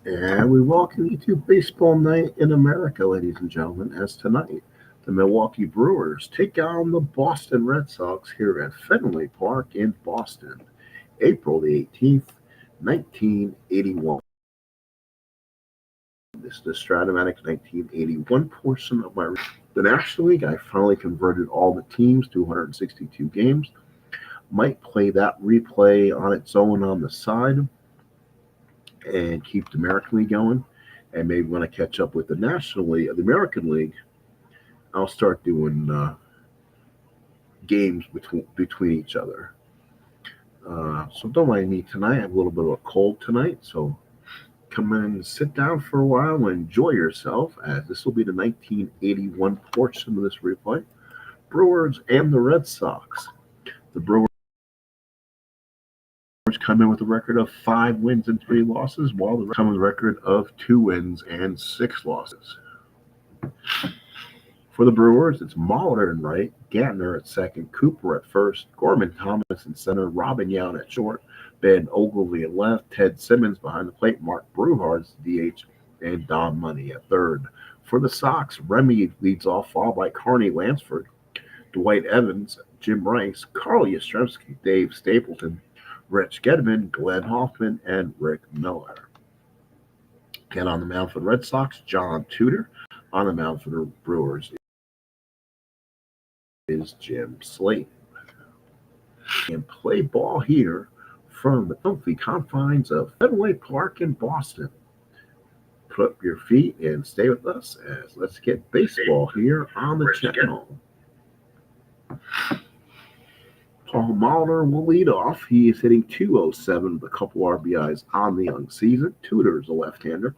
And we welcome you to Baseball Night in America, ladies and gentlemen, as tonight the Milwaukee Brewers take on the Boston Red Sox here at Fenway Park in Boston, April the 18th, 1981. This is the Stratomatic 1981 portion of my the National League. I finally converted all the teams to 162 games. Might play that replay on its own on the side and keep the American League going. And maybe when I catch up with the National League, the American League, I'll start doing games between each other. So don't mind me tonight. I have a little bit of a cold tonight, so come in and sit down for a while and enjoy yourself, as this will be the 1981 portion of this replay. Brewers and the Red Sox. The Brewers come in with a record of 5 wins and 3 losses, while the Reds come with a record of 2 wins and 6 losses. For the Brewers, it's Molitor in right, Gantner at second, Cooper at first, Gorman Thomas in center, Robin Yount at short, Ben Ogilvy at left, Ted Simmons behind the plate, Mark Bruhard's DH, and Don Money at third. For the Sox, Remy leads off, followed by Carney Lansford, Dwight Evans, Jim Rice, Carl Yastrzemski, Dave Stapleton, Rich Gedman, Glenn Hoffman, and Rick Miller. And on the mound for the Red Sox, John Tudor. On the mound for the Brewers is Jim Slaton. And play ball here from the comfy confines of Fenway Park in Boston. Put up your feet and stay with us as let's get baseball here on the channel. Paul Molitor will lead off. He is hitting .207 with a couple RBIs on the young season. Tudor's a left-hander.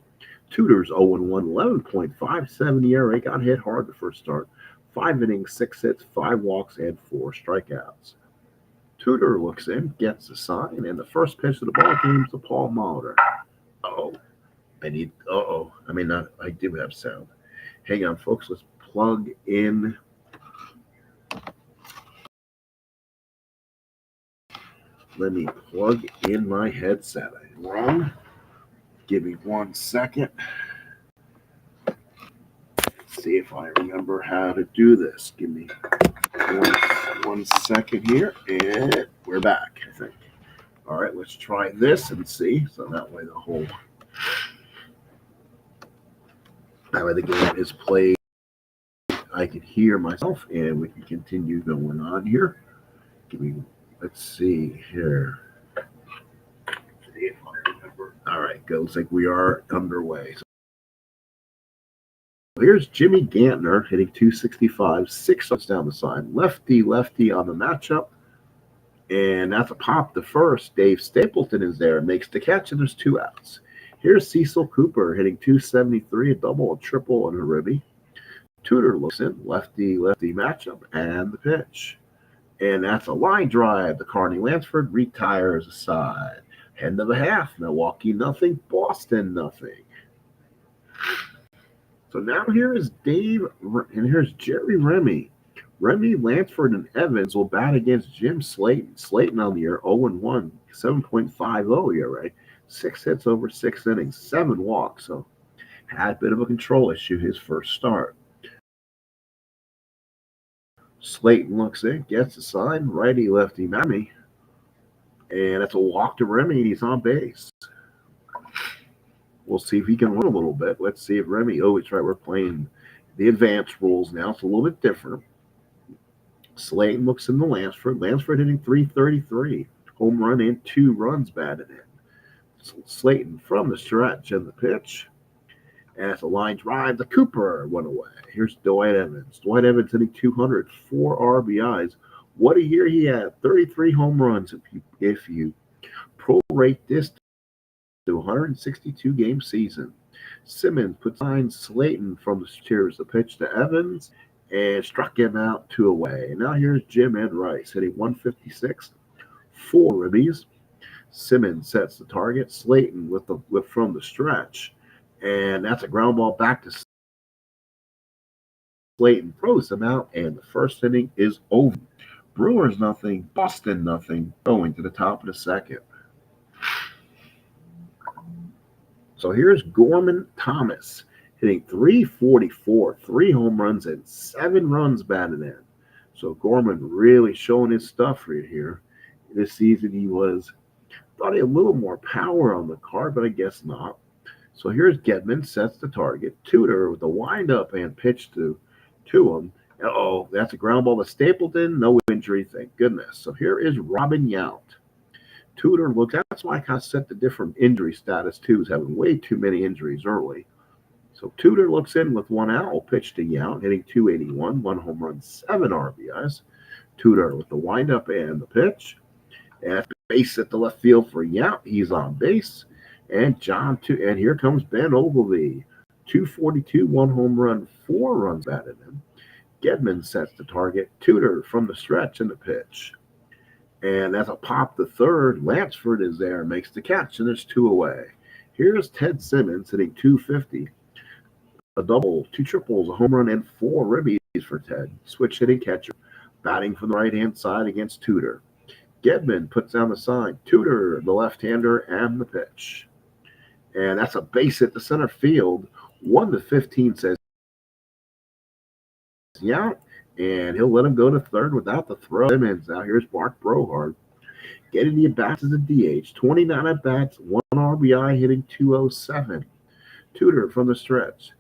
Tudor's 0-1, 11.57 ERA. Got hit hard the first start. 5 innings, 6 hits, 5 walks, and 4 strikeouts. Tudor looks in, gets the sign, and the first pitch of the ball game is to Paul Molitor. I do have sound. Hang on, folks. Let's plug in. Let me plug in my headset. I'm wrong. Give me 1 second. See if I remember how to do this. Give me one second here, and we're back, I think. All right, let's try this and see. So that way the game is played, I can hear myself, and we can continue going on here. Let's see here. See if I remember. All right, looks like we are underway. So here's Jimmy Gantner hitting .265, 6 outs down the side. Lefty on the matchup. And that's a pop to first. Dave Stapleton is there, makes the catch, and there's 2 outs. Here's Cecil Cooper hitting .273, a double, a triple, and a ribby. Tudor looks in, lefty matchup, and the pitch. And that's a line drive. The Carney Lansford retires aside. End of the half. Milwaukee nothing, Boston nothing. So now here is Dave, and here's Jerry Remy. Remy, Lansford, and Evans will bat against Jim Slaton. Slaton on the year 0-1, 7.50 ERA, 6 hits over 6 innings, 7 walks. So had a bit of a control issue his first start. Slaton looks in, gets a sign, righty, lefty, Mammy. And that's a walk to Remy, and he's on base. We'll see if he can run a little bit. Let's see if Remy, it's right, we're playing the advanced rules now. It's a little bit different. Slaton looks in the Lansford. Lansford hitting .333. Home run and 2 runs batted in. Slaton from the stretch and the pitch. And it's a line drive. The Cooper went away. Here's Dwight Evans. Dwight Evans hitting .200, 4 RBIs. What a year he had. 33 home runs if you prorate this to 162-game season. Simmons puts behind Slaton from the steers. The pitch to Evans and struck him out 2 away. And now here's Jim and Rice hitting .156, 4 ribbies. Simmons sets the target. Slaton with from the stretch. And that's a ground ball back to Slaton. Throws him out, and the first inning is over. Brewers nothing, Boston nothing, going to the top of the second. So here's Gorman Thomas hitting 344, 3 home runs, and 7 runs batted in. So Gorman really showing his stuff right here. This season thought he had a little more power on the card, but I guess not. So here's Gedman, sets the target. Tudor with the windup and pitch to him. Oh, that's a ground ball to Stapleton. No injury, thank goodness. So here is Robin Yount. Tudor looks, that's why I kind of set the different injury status too, is having way too many injuries early. So Tudor looks in with 1 out, will pitch to Yount, hitting 281, 1 home run, 7 RBIs. Tudor with the windup and the pitch. And base at the left field for Yount. He's on base. And and here comes Ben Ogilvy. 242, 1 home run, 4 runs batted in. Gedman sets the target. Tudor from the stretch in the pitch. And as a pop to third, Lansford is there, makes the catch, and there's 2 away. Here's Ted Simmons hitting 250. A double, 2 triples, a home run, and 4 ribbies for Ted. Switch hitting catcher. Batting from the right-hand side against Tudor. Gedman puts down the sign. Tudor, the left-hander, and the pitch. And that's a base hit to center field. 1-15 says Yount, and he'll let him go to third without the throw. Simmons. Now here's Mark Brohard getting the at-bats as a DH. 29 at-bats, 1 RBI, hitting 207. Tudor from the stretch.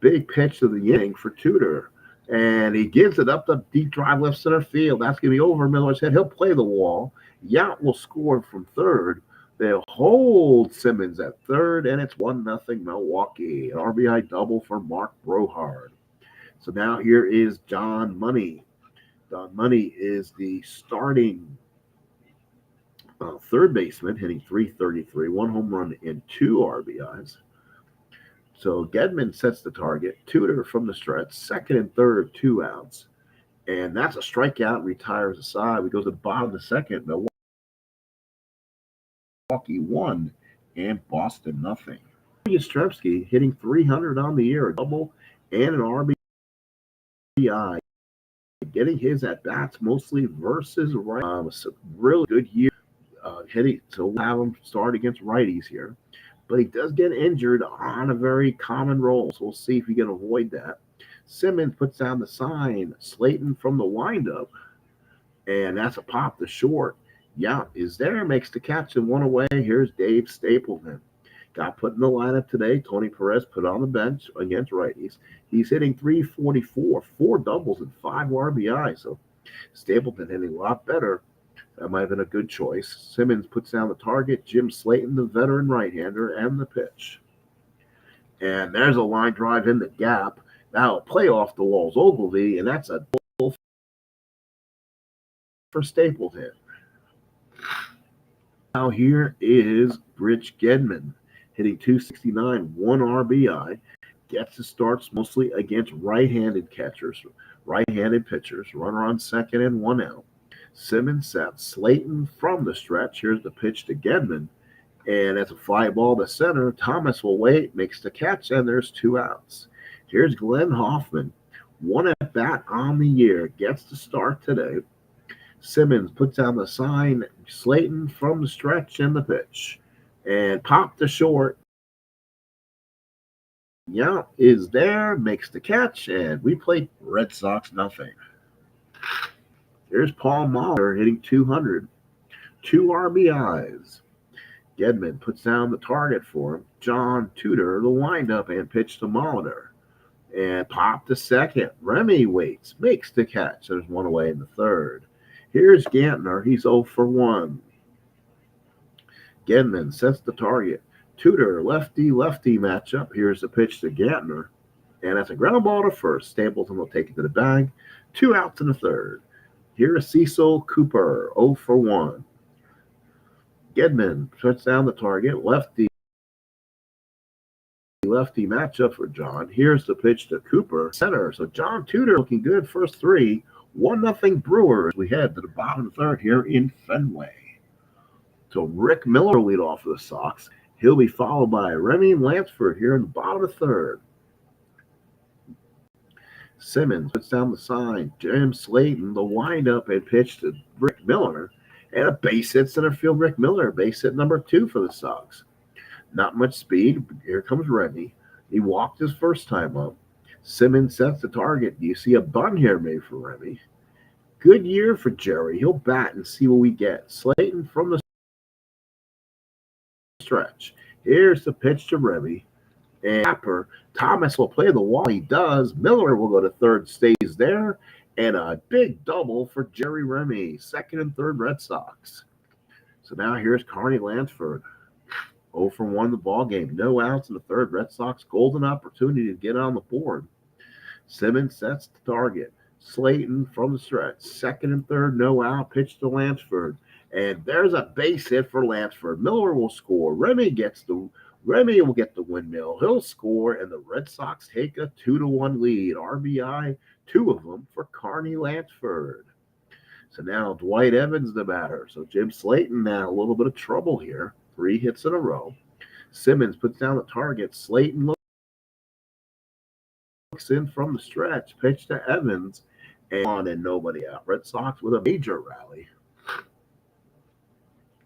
Big pitch of the inning for Tudor. And he gives it up the deep drive left center field. That's going to be over Miller's head. He'll play the wall. Yount will score from third. They'll hold Simmons at third, and it's 1-0 Milwaukee. An RBI double for Mark Brohard. So now here is John Money. John Money is the starting third baseman, hitting 333, 1 home run, and 2 RBIs. So Gedman sets the target. Tudor from the stretch. Second and third, 2 outs. And that's a strikeout. Retires the side. We go to the bottom of the second. Milwaukee 1 and Boston 0. Yastrzemski hitting 300 on the year. A double and an RBI. Getting his at-bats mostly versus right. It's a really good year hitting. So we'll have him start against righties here. But he does get injured on a very common role, so we'll see if he can avoid that. Simmons puts down the sign. Slaton from the windup, and that's a pop to short. Yount is there, makes the catch, and 1 away. Here's Dave Stapleton. Got put in the lineup today. Tony Perez put on the bench against righties. He's hitting 344, 4 doubles, and 5 RBI. So Stapleton hitting a lot better. That might have been a good choice. Simmons puts down the target. Jim Slaton, the veteran right-hander, and the pitch. And there's a line drive in the gap. Now play off the walls Ogilvy, and that's a double for Stapleton. Now here is Rich Gedman hitting 269, 1 RBI. Gets the starts mostly against right-handed pitchers. Runner on second and 1 out. Simmons sets. Slaton from the stretch. Here's the pitch to Gedman. And it's a fly ball to center. Thomas will wait, makes the catch, and there's 2 outs. Here's Glenn Hoffman. 1 at bat on the year. Gets the start today. Simmons puts down the sign. Slaton from the stretch and the pitch. And pop to short. Yount is there, makes the catch, and we play Red Sox 0. Here's Paul Mahler hitting 200. 2 RBIs. Gedman puts down the target for him. John Tudor, the windup and pitch to Mahler. And pop to second. Remy waits, makes the catch. There's 1 away in the third. Here's Gantner. He's 0 for 1. Gedman sets the target. Tudor, lefty-lefty matchup. Here's the pitch to Gantner. And that's a ground ball to first. Stapleton will take it to the bag. 2 outs in the third. Here's Cecil Cooper, 0 for 1. Gedman puts down the target. Lefty matchup for John. Here's the pitch to Cooper, center. So John Tudor looking good first 3. 1-0 Brewers. We head to the bottom of the third here in Fenway. So Rick Miller will lead off for the Sox. He'll be followed by Remy Lansford here in the bottom of the third. Simmons puts down the sign. Jim Slaton, the windup and pitch to Rick Miller. And a base hit center field, Rick Miller. Base hit number 2 for the Sox. Not much speed. Here comes Remy. He walked his first time up. Simmons sets the target. Do you see a bunt here made for Remy? Good year for Jerry. He'll bat and see what we get. Slaton from the stretch. Here's the pitch to Remy. And Thomas will play the wall. He does. Miller will go to third, stays there. And a big double for Jerry Remy. Second and third Red Sox. So now here's Carney Lansford. 0 for 1 in the ball game. No outs in the third. Red Sox golden opportunity to get on the board. Simmons sets the target. Slaton from the stretch. Second and third, no out. Pitch to Lansford. And there's a base hit for Lansford. Miller will score. Remy will get the windmill. He'll score, and the Red Sox take a 2-1 lead. RBI, 2 of them for Carney Lansford. So now Dwight Evans the batter. So Jim Slaton now a little bit of trouble here. 3 hits in a row. Simmons puts down the target. Slaton looks in from the stretch. Pitch to Evans. And nobody out. Red Sox with a major rally.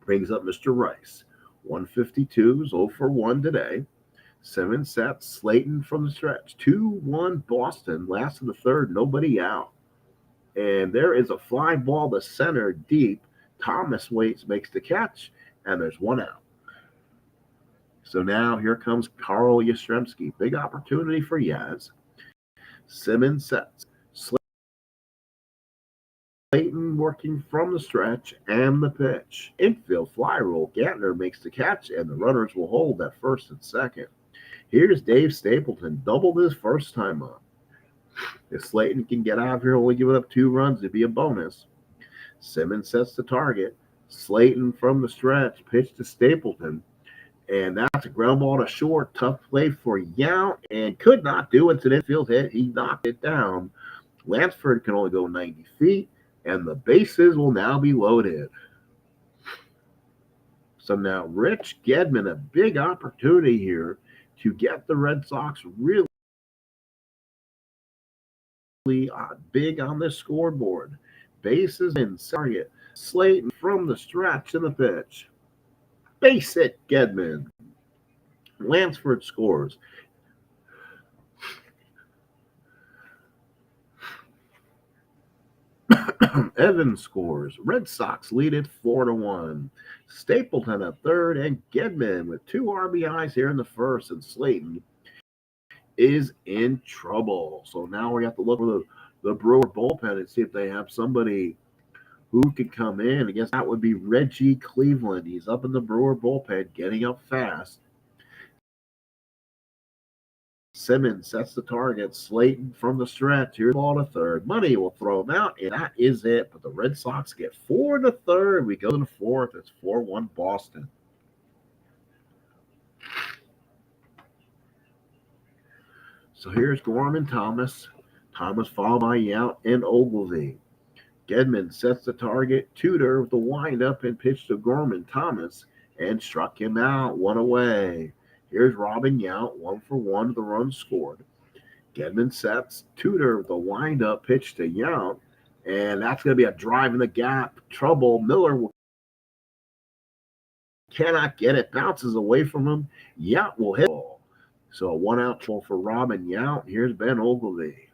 Brings up Mr. Rice. 152, 0 for 1 today. Simmons sets. Slaton from the stretch. 2-1 Boston. Last of the third, nobody out. And there is a fly ball to center deep. Thomas waits, makes the catch, and there's 1 out. So now here comes Carl Yastrzemski. Big opportunity for Yaz. Simmons sets. Slaton working from the stretch and the pitch. Infield fly roll. Gantner makes the catch, and the runners will hold at first and second. Here's Dave Stapleton. Doubled his first time up. If Slaton can get out of here, only giving up 2 runs, it'd be a bonus. Simmons sets the target. Slaton from the stretch. Pitch to Stapleton. And that's a ground ball to short. Tough play for Yount, and could not do it to the infield hit. He knocked it down. Lansford can only go 90 feet, and the bases will now be loaded. So now Rich Gedman, a big opportunity here to get the Red Sox really big on the scoreboard. Bases in target. Slaton from the stretch in the pitch. Base hit, Gedman. Lansford scores. Evans scores. Red Sox lead it 4-1. Stapleton at third, and Gedman with 2 RBIs here in the first, and Slaton is in trouble. So now we have to look for the Brewer bullpen and see if they have somebody who could come in. I guess that would be Reggie Cleveland. He's up in the Brewer bullpen, getting up fast. Simmons sets the target. Slaton from the stretch. Here's the ball to third. Money will throw him out, and that is it. But the Red Sox get 4 to third. We go to the fourth. It's 4-1 Boston. So here's Gorman Thomas. Thomas followed by Yount and Ogilvy. Gedman sets the target. Tudor with the windup and pitch to Gorman Thomas and struck him out. 1 away. Here's Robin Yount, 1 for 1. The run scored. Gedman sets. Tudor with the windup pitch to Yount, and that's going to be a drive in the gap. Trouble. Miller cannot get it. Bounces away from him. Yount will hit. So a 1 out for Robin Yount. Here's Ben Ogilvy.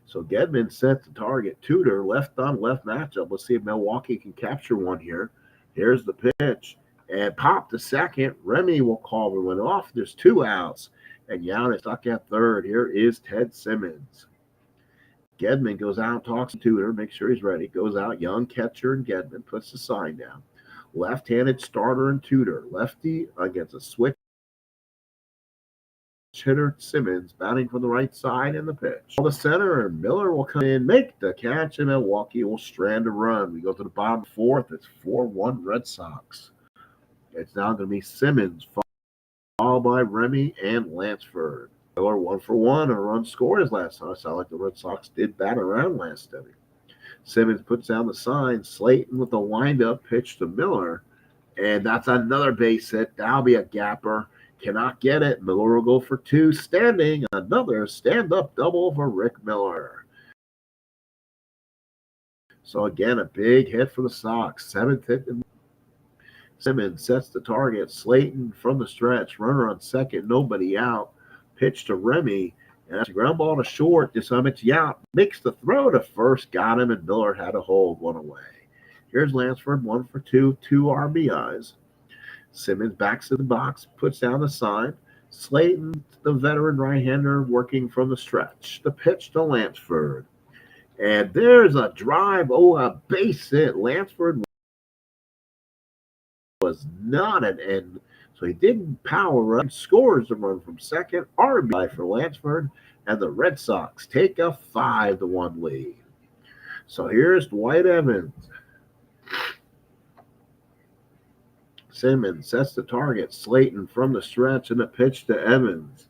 So Gedman sets the target. Tudor, left on left matchup. Let's see if Milwaukee can capture one here. Here's the pitch. And pop to second. Remy will call the one off. There's 2 outs. And Yount is stuck at third. Here is Ted Simmons. Gedman goes out, talks to Tudor, makes sure he's ready. Goes out, young catcher, and Gedman puts the sign down. Left-handed starter and Tudor. Lefty against a switch hitter Simmons, batting from the right side in the pitch. The center, and Miller will come in, make the catch, and Milwaukee will strand a run. We go to the bottom fourth. It's 4-1 Red Sox. It's now going to be Simmons, followed by Remy and Lansford. Miller 1 for 1. A run scored his last time. I sound like the Red Sox did bat around last inning. Simmons puts down the sign. Slaton with the windup pitch to Miller. And that's another base hit. That'll be a gapper. Cannot get it. Miller will go for 2. Standing. Another stand-up double for Rick Miller. So again, a big hit for the Sox. 7th hit. Simmons sets the target. Slaton from the stretch. Runner on second. Nobody out. Pitch to Remy. And that's a ground ball to short. It's Yount. Makes the throw to first. Got him, and Miller had a hold. One away. Here's Lansford. 1 for 2. 2 RBIs. Simmons backs to the box. Puts down the sign. Slaton, the veteran right-hander, working from the stretch. The pitch to Lansford. And there's a drive. Oh, a base hit. Lansford was not an end. So he didn't power run. Scores the run from second. RBI for Lansford. And the Red Sox take a 5-1 lead. So here's Dwight Evans. Simmons sets the target. Slaton from the stretch and a pitch to Evans.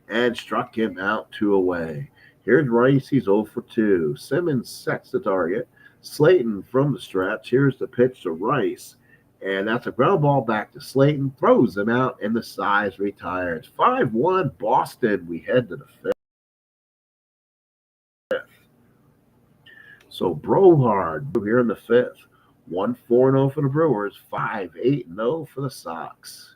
And struck him out 2 away. Here's Rice. He's 0 for 2. Simmons sets the target. Slaton from the stretch. Here's the pitch to Rice. And that's a ground ball back to Slaton. Throws him out, and the size retires. 5-1 Boston. We head to the 5th. So Brohard here in the 5th. 1-4-0 for the Brewers. 5-8-0 for the Sox.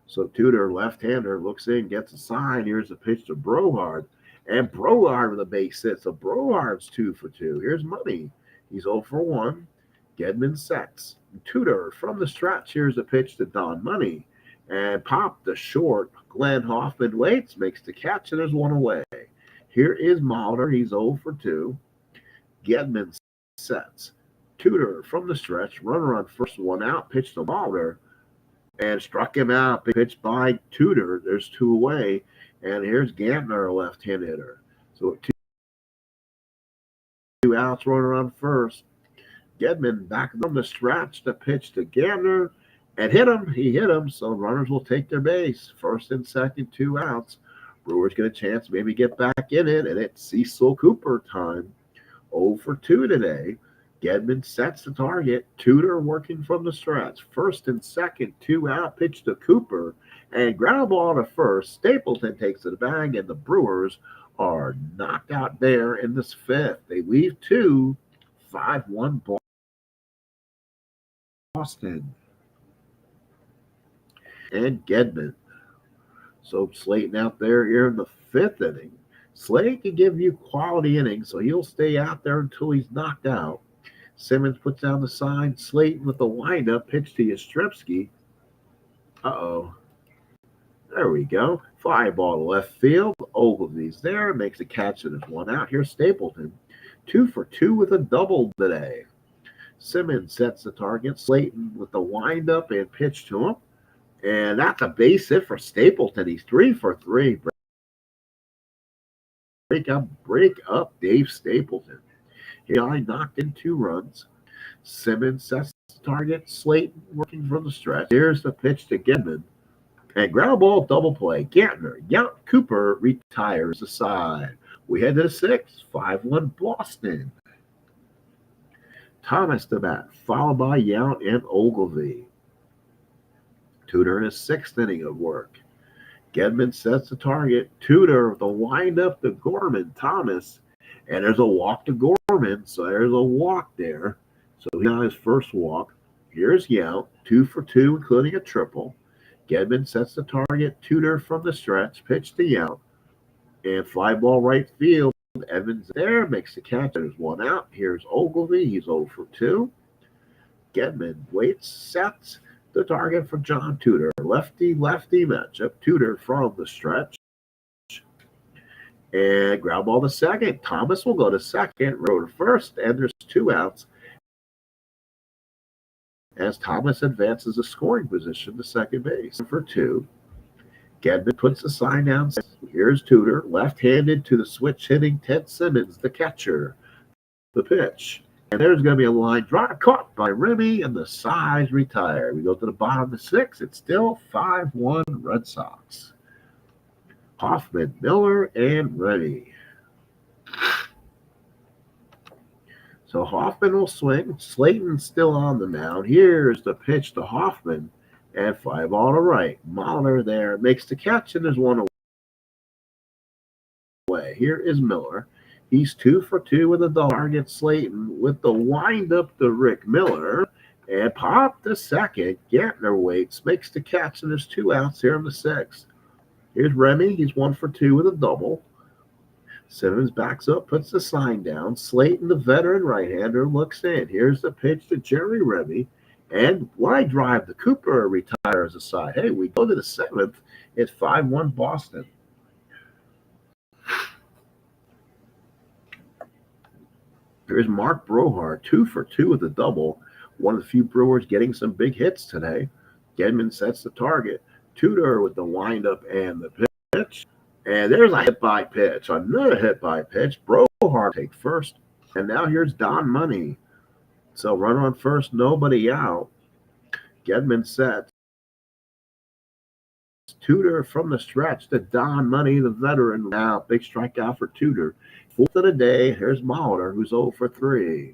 So Tudor, left-hander, looks in, gets a sign. Here's the pitch to Brohard. And Brohard with a base hit. So Brohard's 2 for 2. Here's Money. He's 0 for 1. Gedman sets. Tudor from the stretch. Here's the pitch to Don Money. And popped the short. Glenn Hoffman waits, makes the catch, and there's 1 away. Here is Mulder. He's 0 for 2. Gedman sets. Tudor from the stretch. Runner on first, 1 out. Pitch to Mulder. And struck him out. Pitched by Tudor. There's 2 away. And here's Gantner, a left-hand hitter. So 2 outs, runner on first. Gedman back from the stretch. The pitch to Gantner. And hit him. He hit him. So runners will take their base. First and second, 2 outs. Brewers get a chance to maybe get back in it. And it's Cecil Cooper time. 0 for 2 today. Gedman sets the target. Tudor working from the stretch. First and second, 2 out. Pitch to Cooper. And ground ball to first. Stapleton takes the bag, and the Brewers are knocked out there in this 5th. They leave 2. 5-1 Boston. And Gedman. So Slaton out there here in the 5th inning. Slaton can give you quality innings, so he'll stay out there until he's knocked out. Simmons puts down the sign. Slaton with the windup. Pitch to Yastrzemski. Uh-oh. There we go. Fly ball to left field. Ogilvy's there. Makes a catch, and there's 1 out. Here's Stapleton. 2 for 2 with a double today. Simmons sets the target. Slaton with the windup and pitch to him. And that's a base hit for Stapleton. He's 3 for 3. Break up Dave Stapleton. He only knocked in 2 runs. Simmons sets the target. Slaton working from the stretch. Here's the pitch to Gedman. And ground ball double play. Gantner. Yount Cooper retires the side. We head to the 6th. 5-1 Boston. Thomas to bat, followed by Yount and Ogilvy. Tudor in his 6th inning of work. Gedman sets the target. Tudor with a windup to Gorman. Thomas. And there's a walk to Gorman. So there's a walk there. So he got his first walk. Here's Yount. 2 for 2, including a triple. Gedman sets the target. Tudor from the stretch. Pitch to Yount. And fly ball right field. Evans there. Makes the catch. There's 1 out. Here's Ogilvy. He's 0 for 2. Gedman waits. Sets the target for John Tudor. Lefty-lefty matchup. Tudor from the stretch. And ground ball to second. Thomas will go to second. Row to first. And there's 2 outs. As Thomas advances the scoring position to second base. For 2. Gedman puts the sign down. Here's Tudor. Left-handed to the switch-hitting Ted Simmons, the catcher. The pitch. And there's going to be a line drive caught by Remy, and the size retired. We go to the bottom of the 6th. It's still 5-1 Red Sox. Hoffman, Miller, and Remy. So Hoffman will swing. Slaton's still on the mound. Here's the pitch to Hoffman. And fly ball to right. Mahler there makes the catch, and there's 1 away. Here is Miller. He's 2 for 2 with a double. Target Slaton with the windup to Rick Miller. And pop the second. Gantner waits, makes the catch, and there's 2 outs here in the 6th. Here's Remy. He's 1 for 2 with a double. Simmons backs up, puts the sign down. Slaton, the veteran right-hander, looks in. Here's the pitch to Jerry Remy. And line drive to Cooper, retires aside. Hey, we go to the 7th. It's 5-1 Boston. Here's Mark Brohard, 2 for 2 with a double. One of the few Brewers getting some big hits today. Gedman sets the target. Tudor with the windup and the pitch. And there's a hit by pitch. Another hit by pitch. Brohard take first. And now here's Don Money. So runner on first, nobody out. Gedman sets. Tudor from the stretch to Don Money, the veteran. Now, big strikeout for Tudor. 4th of the day, here's Molitor, who's 0 for 3.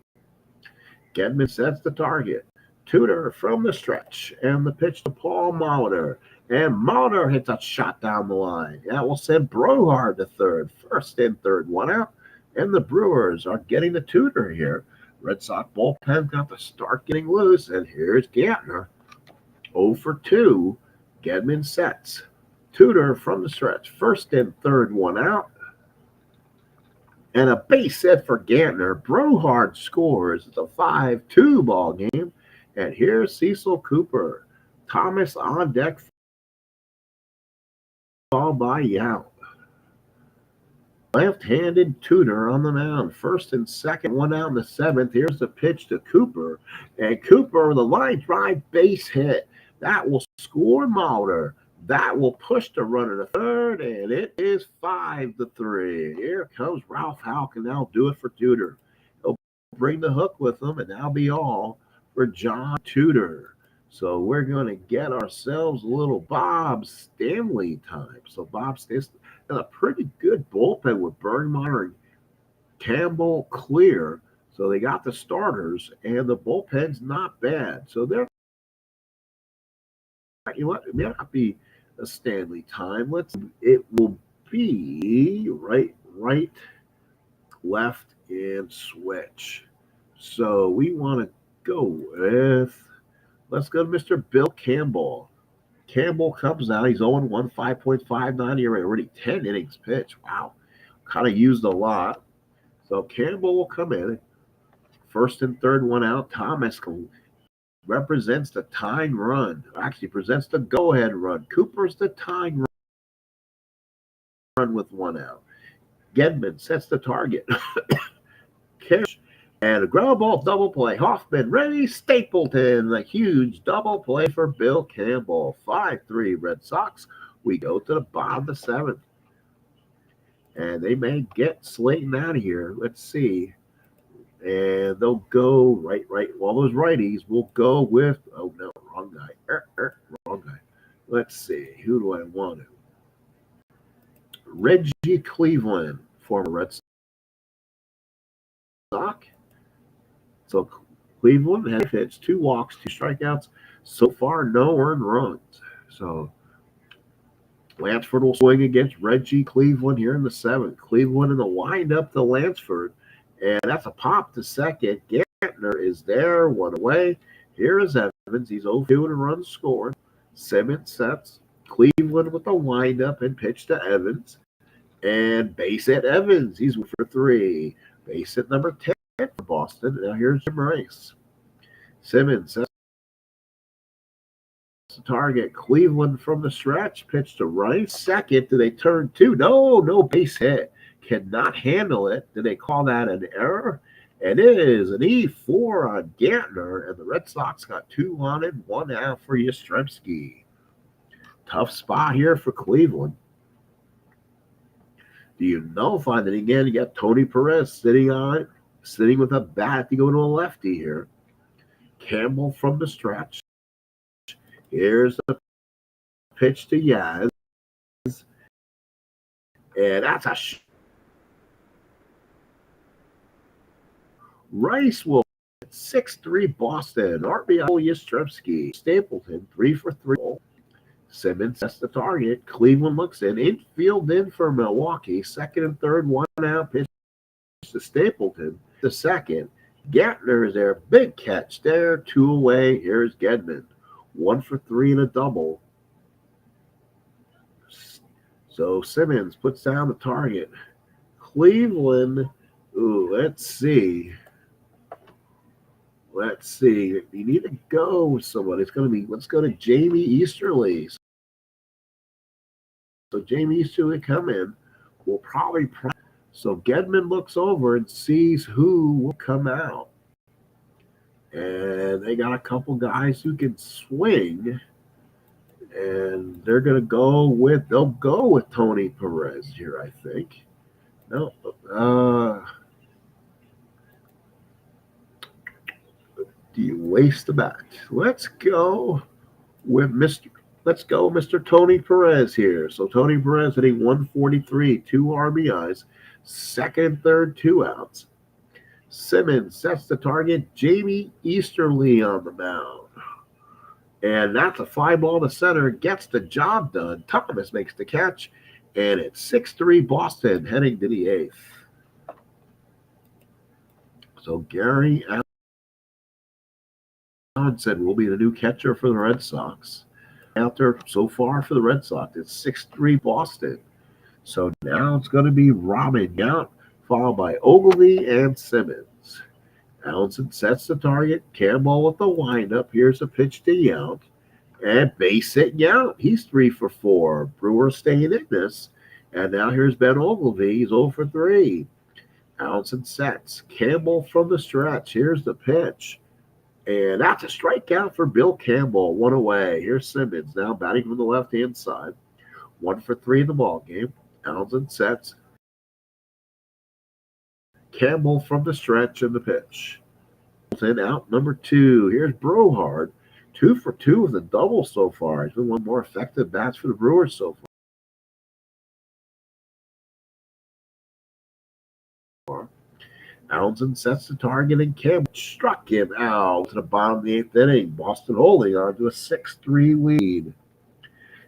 Gedman sets the target. Tudor from the stretch. And the pitch to Paul Molitor. And Molitor hits a shot down the line. That will send Brohard to third. First and third, 1 out. And the Brewers are getting the Tudor here. Red Sox bullpen got to start getting loose. And here's Gantner. 0 for 2. Gedman sets. Tudor from the stretch. First and third, 1 out. And a base hit for Gantner. Brohard scores. It's a 5-2 ball game. And here's Cecil Cooper. Thomas on deck. Ball by Yount. Left-handed Tudor on the mound. First and second, 1 out in the 7th. Here's the pitch to Cooper. And Cooper, the line drive base hit. That will score Molitor. That will push the runner to third, and it is 5-3. Here comes Ralph Houck, and that'll do it for Tudor. He'll bring the hook with him, and that'll be all for John Tudor. So we're going to get ourselves a little Bob Stanley time. So Bob Stanley has a pretty good bullpen with Bergmeyer and Campbell clear. So they got the starters, and the bullpen's not bad. So they're, you know what, it may not be a Stanley time. It will be right, left, and switch. So we want to go with, let's go to Mr. Bill Campbell. Campbell comes out. He's 0-1, 5.59 ERA, already 10 innings pitched. Wow. Kind of used a lot. So Campbell will come in. First and third, 1 out. Thomas represents the tying run. Actually presents the go-ahead run. Cooper's the tying run with 1 out. Gedman sets the target. Catch. And a ground ball double play. Hoffman, Ray Stapleton. A huge double play for Bill Campbell. 5-3 Red Sox. We go to the bottom of the 7th. And they may get Slaton out of here. Let's see. And they'll go right. Well, those righties will go with, oh no, wrong guy. Wrong guy. Let's see. Who do I want to? Reggie Cleveland, former Red Sox. So Cleveland has pitched 2 walks, 2 strikeouts. So far, no earned runs. So Lansford will swing against Reggie Cleveland here in the 7th. Cleveland in the windup to Lansford. And that's a pop to second. Gantner is there, 1 away. Here is Evans. He's 0-2 to run scored. Simmons sets. Cleveland with the windup and pitch to Evans. And base hit Evans. He's 1 for 3. Base hit number 10 for Boston. Now here's Jim Rice. Simmons sets the target. Cleveland from the stretch. Pitch to Rice. Second. Do they turn 2? No base hit. Cannot handle it. Did they call that an error? It is an E4 on Gantner, and the Red Sox got 2 on it, 1 out for Yastrzemski. Tough spot here for Cleveland. Do you nullify that again? You got Tony Perez sitting with a bat to go to a lefty here. Campbell from the stretch. Here's the pitch to Yaz. And that's a Rice will 6-3 Boston. RBI Yastrzemski. Stapleton 3 for 3. Simmons sets the target. Cleveland looks in. Infield in for Milwaukee. Second and third, 1 out. Pitch to Stapleton. The second. Gantner is there. Big catch there. 2 away. Here's Gedman. 1 for 3 and a double. So Simmons puts down the target. Cleveland. Ooh, let's see. Let's see. You need to go with someone. It's going to be, let's go to Jamie Easterly. So Jamie Easterly come in. Will probably. So Gedman looks over and sees who will come out. And they got a couple guys who can swing. And they're going to they'll go with Tony Perez here, I think. No, do you waste the bat? Let's go with Mr. Tony Perez here. So Tony Perez hitting 143, 2 RBIs, second and third, 2 outs. Simmons sets the target. Jamie Easterly on the mound. And that's a fly ball to center. Gets the job done. Thomas makes the catch. And it's 6-3 Boston heading to the 8th. So Gary Allen will be the new catcher for the Red Sox. After so far for the Red Sox, it's 6-3 Boston. So now it's going to be Robin Yount, followed by Ogilvy and Simmons. Allenson sets the target. Campbell with the windup. Here's a pitch to Yount. And base hit Yount. He's 3 for 4. Brewers staying in this. And now here's Ben Ogilvy. He's 0 for 3. Allenson sets. Campbell from the stretch. Here's the pitch. And that's a strikeout for Bill Campbell. 1 away. Here's Simmons now batting from the left-hand side. 1 for 3 in the ball game. Allenson sets. Campbell from the stretch and the pitch. And out number 2. Here's Brohard. 2 for 2 with a double so far. He's been one more effective bats for the Brewers so far. Allenson sets the target and Campbell struck him out to the bottom of the 8th inning. Boston holding on to a 6-3 lead.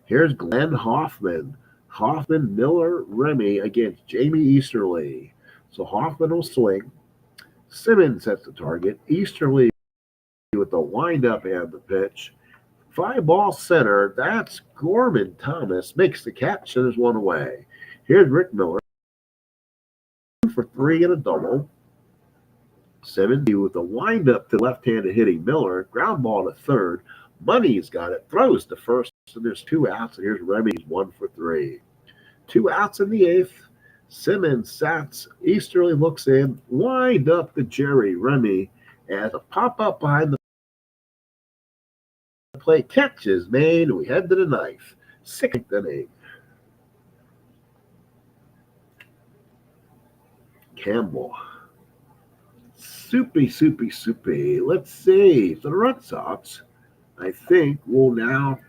Here's Glenn Hoffman. Hoffman, Miller, Remy against Jamie Easterly. So Hoffman will swing. Simmons sets the target. Easterly with the windup and the pitch. Fly ball center. That's Gorman Thomas. Makes the catch and is 1 away. Here's Rick Miller. 2 for 3 and a double. Simmons with the windup to left-handed hitting Miller. Ground ball to third. Money's got it. Throws to first. And there's 2 outs. And here's Remy's 1 for 3. 2 outs in the 8th. Simmons sats. Easterly looks in. Wind up to Jerry Remy as a pop-up behind the plate. Catch is made. We head to the 9th. 6th inning. Campbell. Soupy. Let's see. For the Red Sox, I think we'll now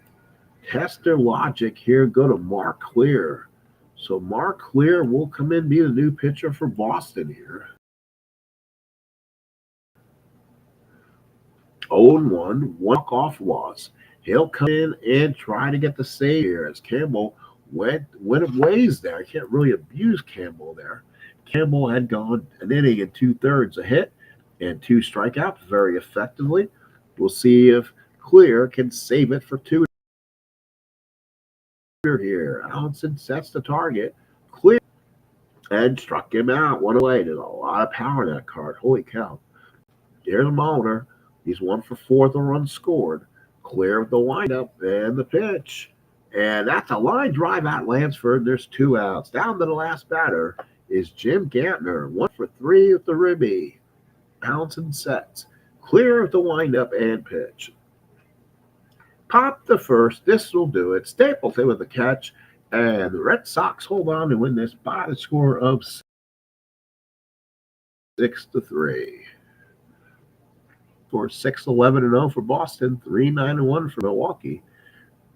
test their logic here. Go to Mark Clear. So Mark Clear will come in, be the new pitcher for Boston here. 0-1, walk-off loss. He'll come in and try to get the save here as Campbell went a ways there. I can't really abuse Campbell there. Campbell had gone an inning and 2/3, a hit and 2 strikeouts very effectively. We'll see if Clear can save it for 2 here. Allenson sets the target. Clear and struck him out. 1 away. There's a lot of power in that card. Holy cow. Here's Mulder. He's 1 for 4. The run scored. Clear with the windup and the pitch. And that's a line drive out Lansford. There's 2 outs. Down to the last batter is Jim Gantner. 1 for 3 with the ribby. Allenson sets. Clear with the windup and pitch. Pop the first. This will do it. Stapleton with the catch. And the Red Sox hold on to win this by the score of 6-3. For 6-11-0 for Boston, 3-9-1 for Milwaukee.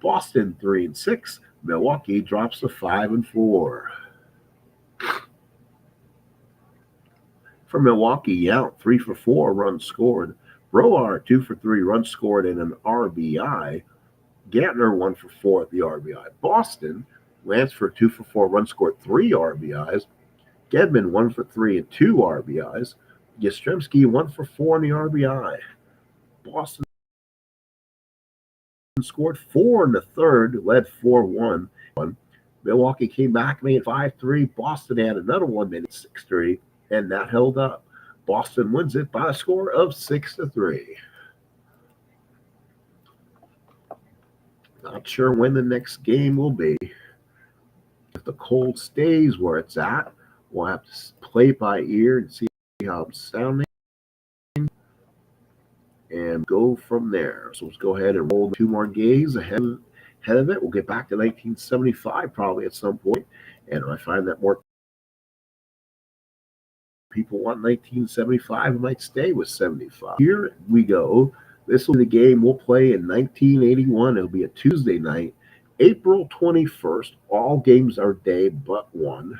Boston 3-6. Milwaukee drops to 5-4. For Milwaukee, Yount 3 for 4 runs scored. Brohard 2 for 3 runs scored and an RBI. Gantner 1 for 4 at the RBI. Boston, Lansford 2 for 4 runs scored, 3 RBIs. Gedman 1 for 3 and 2 RBIs. Yastrzemski 1 for 4 in the RBI. Boston scored 4 in the third, led 4-1. Milwaukee came back, made it 5-3. Boston had another one, made it 6-3, and that held up. Boston wins it by a score of 6-3. Not sure when the next game will be. If the cold stays where it's at, we'll have to play by ear and see how it's sounding and go from there. So let's go ahead and roll 2 more games ahead of it. We'll get back to 1975 probably at some point. And if I find that more people want 1975, I might stay with 75. Here we go. This will be the game we'll play in 1981. It'll be a Tuesday night, April 21st. All games are day but one.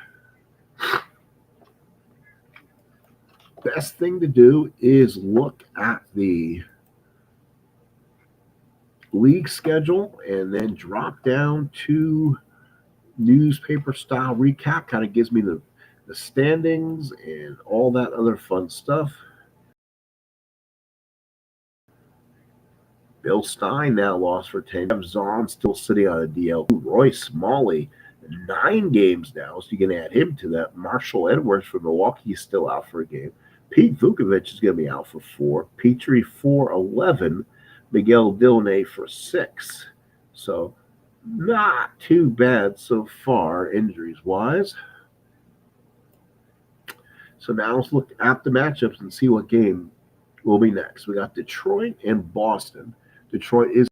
Best thing to do is look at the league schedule and then drop down to newspaper style recap. Kind of gives me the standings and all that other fun stuff. Bill Stein now lost for 10. Zahn still sitting on a DL. Roy Smalley, 9 games now, so you can add him to that. Marshall Edwards from Milwaukee is still out for a game. Pete Vukovich is going to be out for 4. Petrie for 11. Miguel Dillonay for 6. So not too bad so far, injuries-wise. So now let's look at the matchups and see what game will be next. We got Detroit and Boston. Detroit is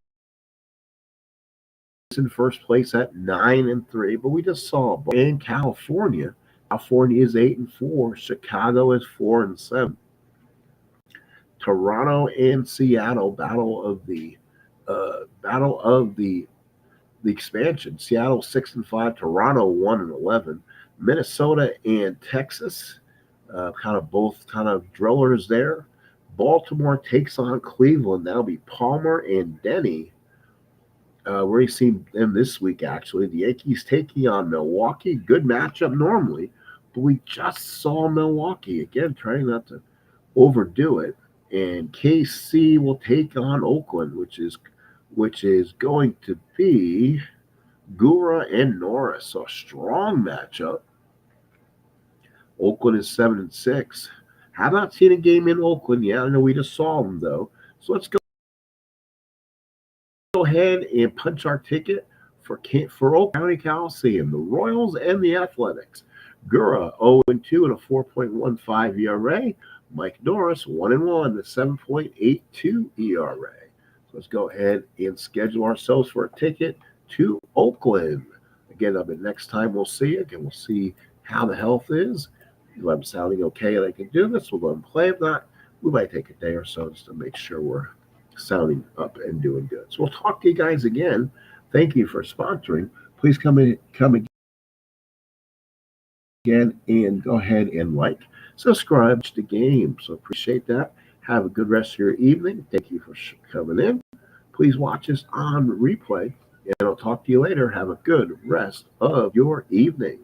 in first place at 9-3, but we just saw in California. California is 8-4. Chicago is 4-7. Toronto and Seattle battle of the expansion. Seattle 6-5. Toronto 1-11. Minnesota and Texas, both drillers there. Baltimore takes on Cleveland. That'll be Palmer and Denny. We're seeing them this week, actually. The Yankees taking on Milwaukee. Good matchup normally, but we just saw Milwaukee, again, trying not to overdo it. And KC will take on Oakland, which is going to be Gura and Norris. So a strong matchup. Oakland is 7-6. Have not seen a game in Oakland yet. I know we just saw them, though. So let's go ahead and punch our ticket for Oak County Coliseum, the Royals and the Athletics. Gura 0-2 and a 4.15 ERA. Mike Norris 1-1 with 7.82 ERA. So let's go ahead and schedule ourselves for a ticket to Oakland. Again, next time we'll see you, and we'll see how the health is. If I'm sounding okay and I can do this, we'll go and play. If not, we might take a day or so just to make sure we're sounding up and doing good. So we'll talk to you guys again. Thank you for sponsoring. Please come again and go ahead and subscribe to the game. So appreciate that. Have a good rest of your evening. Thank you for coming in. Please watch us on replay, and I'll talk to you later. Have a good rest of your evening.